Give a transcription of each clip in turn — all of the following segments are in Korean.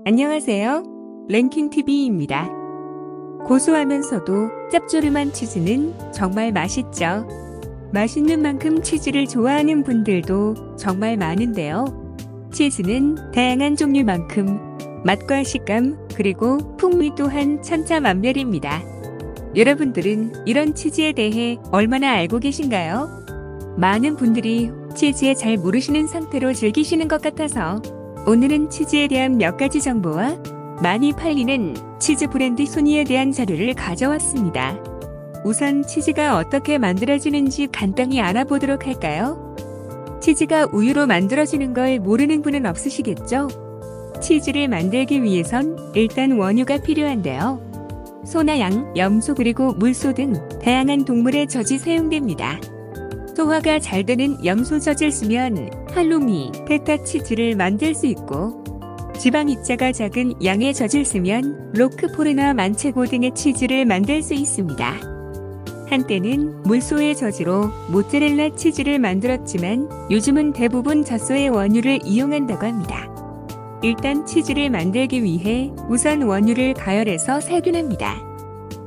안녕하세요. 랭킹TV입니다. 고소하면서도 짭조름한 치즈는 정말 맛있죠. 맛있는 만큼 치즈를 좋아하는 분들도 정말 많은데요. 치즈는 다양한 종류만큼 맛과 식감 그리고 풍미 또한 천차만별입니다. 여러분들은 이런 치즈에 대해 얼마나 알고 계신가요? 많은 분들이 치즈에 잘 모르시는 상태로 즐기시는 것 같아서 오늘은 치즈에 대한 몇 가지 정보와 많이 팔리는 치즈 브랜드 순위에 대한 자료를 가져왔습니다. 우선 치즈가 어떻게 만들어지는지 간단히 알아보도록 할까요? 치즈가 우유로 만들어지는 걸 모르는 분은 없으시겠죠? 치즈를 만들기 위해선 일단 원유가 필요한데요. 소나 양, 염소 그리고 물소 등 다양한 동물의 젖이 사용됩니다. 소화가 잘 되는 염소젖을 쓰면 할로미, 페타 치즈를 만들 수 있고 지방 입자가 작은 양의 젖을 쓰면 로크포르나 만체고 등의 치즈를 만들 수 있습니다. 한때는 물소의 젖으로 모짜렐라 치즈를 만들었지만 요즘은 대부분 젖소의 원유를 이용한다고 합니다. 일단 치즈를 만들기 위해 우선 원유를 가열해서 살균합니다.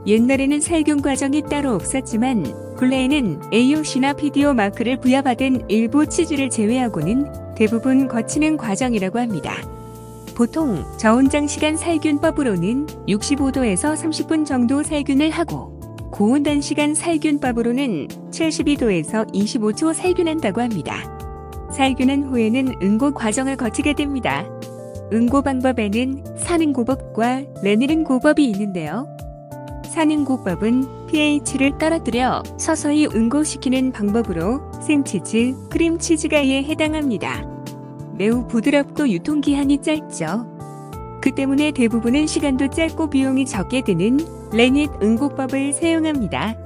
옛날에는 살균 과정이 따로 없었지만 근래에는 AOC나 PDO 마크를 부여받은 일부 치즈를 제외하고는 대부분 거치는 과정이라고 합니다. 보통 저온장 시간 살균법으로는 65도에서 30분 정도 살균을 하고 고온단 시간 살균법으로는 72도에서 25초 살균한다고 합니다. 살균한 후에는 응고 과정을 거치게 됩니다. 응고 방법에는 산응고법과 레닐응고법이 있는데요. 산응고법은 pH를 떨어뜨려 서서히 응고시키는 방법으로 생치즈, 크림치즈가에 해당합니다. 매우 부드럽고 유통기한이 짧죠. 그 때문에 대부분은 시간도 짧고 비용이 적게 드는 레닛 응고법을 사용합니다.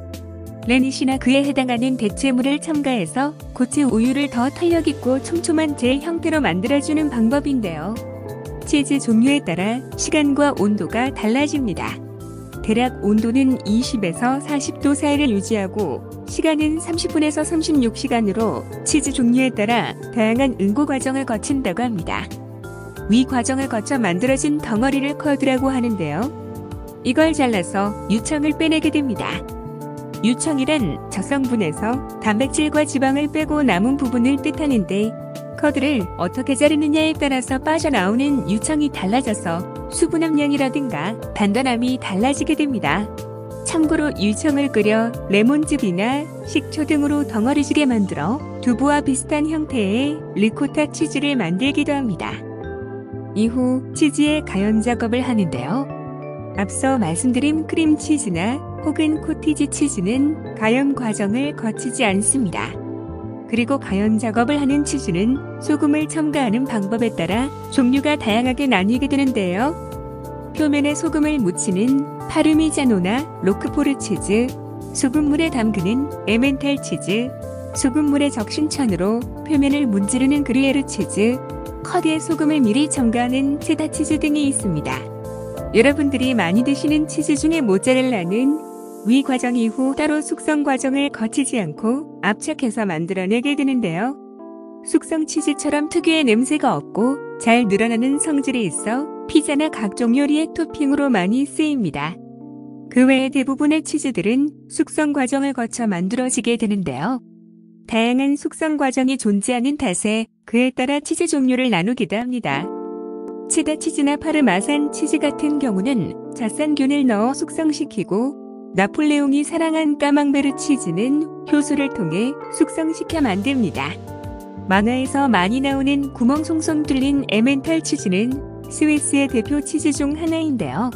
레닛이나 그에 해당하는 대체물을 첨가해서 고체 우유를 더 탄력있고 촘촘한 젤 형태로 만들어주는 방법인데요. 치즈 종류에 따라 시간과 온도가 달라집니다. 대략 온도는 20에서 40도 사이를 유지하고 시간은 30분에서 36시간으로 치즈 종류에 따라 다양한 응고 과정을 거친다고 합니다. 위 과정을 거쳐 만들어진 덩어리를 커드라고 하는데요. 이걸 잘라서 유청을 빼내게 됩니다. 유청이란 저성분에서 단백질과 지방을 빼고 남은 부분을 뜻하는데 커드를 어떻게 자르느냐에 따라서 빠져나오는 유청이 달라져서 수분 함량이라든가 단단함이 달라지게 됩니다. 참고로 유청을 끓여 레몬즙이나 식초 등으로 덩어리지게 만들어 두부와 비슷한 형태의 리코타 치즈를 만들기도 합니다. 이후 치즈의 가연 작업을 하는데요. 앞서 말씀드린 크림치즈나 혹은 코티지 치즈는 가연 과정을 거치지 않습니다. 그리고 가연 작업을 하는 치즈는 소금을 첨가하는 방법에 따라 종류가 다양하게 나뉘게 되는데요. 표면에 소금을 묻히는 파르미자노나 로크포르 치즈, 소금물에 담그는 에멘탈 치즈, 소금물에 적신 천으로 표면을 문지르는 그루에르 치즈, 커드에 소금을 미리 첨가하는 체다 치즈 등이 있습니다. 여러분들이 많이 드시는 치즈 중에 모짜렐라는 위 과정 이후 따로 숙성 과정을 거치지 않고 압착해서 만들어내게 되는데요. 숙성 치즈처럼 특유의 냄새가 없고 잘 늘어나는 성질이 있어 피자나 각종 요리의 토핑으로 많이 쓰입니다. 그 외에 대부분의 치즈들은 숙성 과정을 거쳐 만들어지게 되는데요. 다양한 숙성 과정이 존재하는 탓에 그에 따라 치즈 종류를 나누기도 합니다. 체다 치즈나 파르마산 치즈 같은 경우는 잣산균을 넣어 숙성시키고 나폴레옹이 사랑한 까망베르 치즈는 효소를 통해 숙성시켜 만듭니다. 만화에서 많이 나오는 구멍 송송 뚫린 에멘탈 치즈는 스위스의 대표 치즈 중 하나인데요.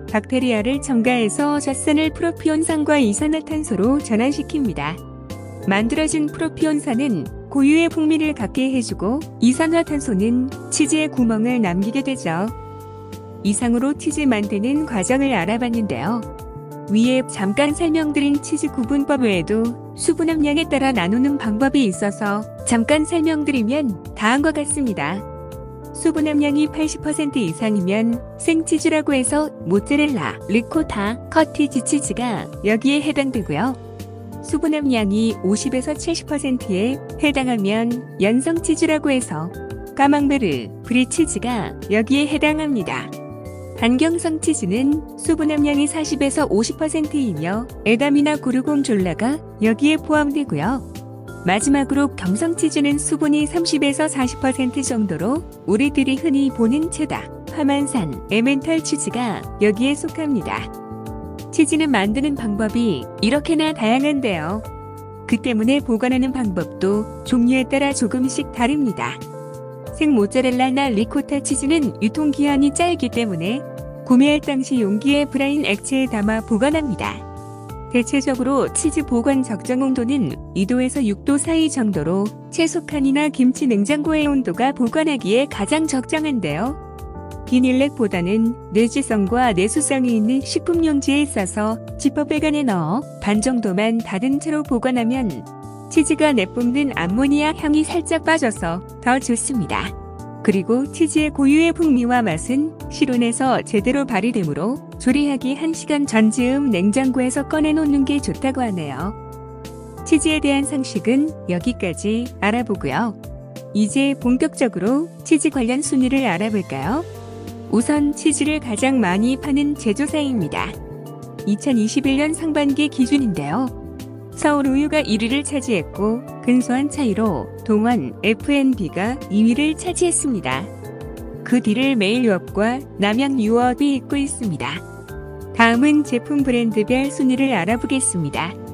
박테리아를 첨가해서 잣산을 프로피온산과 이산화탄소로 전환시킵니다. 만들어진 프로피온산은 고유의 풍미를 갖게 해주고 이산화탄소는 치즈의 구멍을 남기게 되죠. 이상으로 치즈 만드는 과정을 알아봤는데요. 위에 잠깐 설명드린 치즈 구분법 외에도 수분 함량에 따라 나누는 방법이 있어서 잠깐 설명드리면 다음과 같습니다. 수분 함량이 80% 이상이면 생치즈라고 해서 모짜렐라, 리코타, 커티지 치즈가 여기에 해당되고요. 수분 함량이 50에서 70%에 해당하면 연성치즈라고 해서 까망베르, 브리치즈가 여기에 해당합니다. 반경성 치즈는 수분 함량이 40에서 50%이며 에담이나 고르곤졸라가 여기에 포함되고요. 마지막으로 경성 치즈는 수분이 30에서 40% 정도로 우리들이 흔히 보는 체다, 파만산, 에멘탈 치즈가 여기에 속합니다. 치즈는 만드는 방법이 이렇게나 다양한데요. 그 때문에 보관하는 방법도 종류에 따라 조금씩 다릅니다. 생 모짜렐라나 리코타 치즈는 유통기한이 짧기 때문에 구매할 당시 용기에 브라인 액체에 담아 보관합니다. 대체적으로 치즈 보관 적정 온도는 2도에서 6도 사이 정도로 채소 칸이나 김치 냉장고의 온도가 보관하기에 가장 적정한데요. 비닐랙보다는 내지성과 내수성이 있는 식품용지에 싸서 지퍼백 안에 넣어 반 정도만 닫은 채로 보관하면 치즈가 내뿜는 암모니아 향이 살짝 빠져서 더 좋습니다. 그리고 치즈의 고유의 풍미와 맛은 실온에서 제대로 발휘되므로 조리하기 1시간 전 즈음 냉장고에서 꺼내놓는 게 좋다고 하네요. 치즈에 대한 상식은 여기까지 알아보고요. 이제 본격적으로 치즈 관련 순위를 알아볼까요? 우선 치즈를 가장 많이 파는 제조사입니다. 2021년 상반기 기준인데요. 서울우유가 1위를 차지했고 근소한 차이로 동원 F&B가 2위를 차지했습니다. 그 뒤를 메일유업과 남양유업이 잇고 있습니다. 다음은 제품 브랜드별 순위를 알아보겠습니다.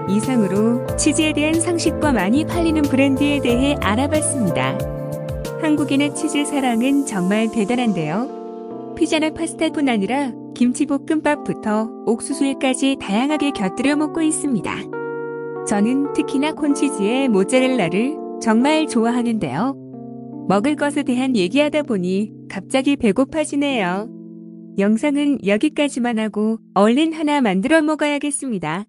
이상으로 치즈에 대한 상식과 많이 팔리는 브랜드에 대해 알아봤습니다. 한국인의 치즈 사랑은 정말 대단한데요. 피자나 파스타뿐 아니라 김치볶음밥부터 옥수수에까지 다양하게 곁들여 먹고 있습니다. 저는 특히나 콘치즈의 모짜렐라를 정말 좋아하는데요. 먹을 것에 대한 얘기하다 보니 갑자기 배고파지네요. 영상은 여기까지만 하고 얼른 하나 만들어 먹어야겠습니다.